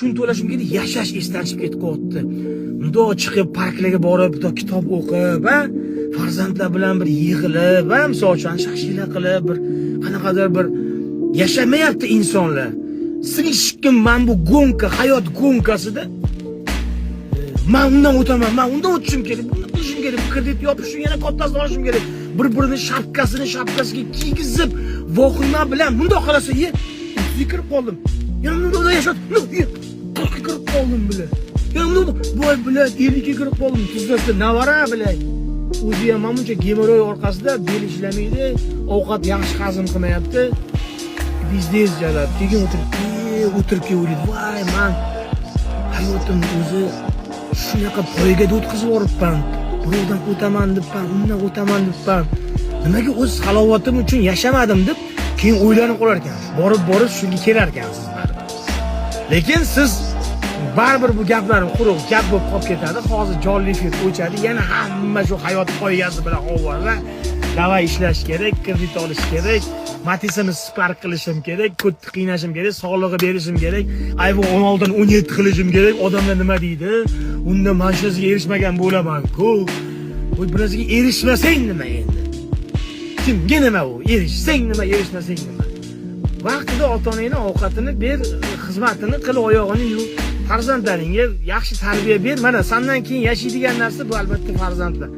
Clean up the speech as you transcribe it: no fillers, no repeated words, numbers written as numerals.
Shuni to'lashim kerak, yashash esdan chiqib ketib qoldi. Bundoq chiqib parklarga borib, bitta kitob o'qib, farzandlar bilan bir yig'ilib, misol uchun shashila qilib, bir qanaqadir bir yashamayapti insonlar. Slishkim men bu gonka, hayot gonkasida men undan o'taman, men undan o'tishim kerak, buni qilishim kerak, kredit yopishim, yana kattasini olishim kerak. Bir-birini shapkasiga kiygizib, vohima bilan bundoq qilasa, kirib qoldim. Yanımda yaşat. Kalkı kırıp kaldım bile. Yanımda boy bile eliki kırıp kaldım. Tuzlası ne var ha bile. O'zi ham menimcha gemoroy orqasida bel ishlamaydi, ovqat yaxshi hazm qilmayapti. Biznes jalab, keyin o'tirib o'yladi. Voy, men hayotim o'zi shunaqa poygaga o'tkazib yuboribman. Birovdan o'taman debman, undan o'taman debman. Nimaga o'z halovatim uchun yashamadim deb keyin o'ylanib qolar ekansiz. Borib shunga kelar ekansiz. Lekin siz baribir bu gaplarni quruq gap bo'lib qolib ketadi. Hozir jonli efir o'chadi. Yana hamma shu hayot poygasi bilan ovora. Davay ishlash kerak, kredit olish kerak, Matizimni spark qilishim kerak, ko'p qiynashim kerak, sog'lig'i berishim kerak, iPhone 16 dan 17 qilishim kerak. Odamlar nima deydi? Unda men shunga erishmagan bo'laman-ku. Voy, birazga erishmasang nima endi? Kimga nima u? Erishsang nima, erishmasang nima? Vaqtida ota-onangning ovqatini ber, xizmatini qil, oyog'ini yuv, farzandlaringga yaxshi tarbiya ber. Mana sendan keyin yashaydigan narsa bu albatta farzandlar.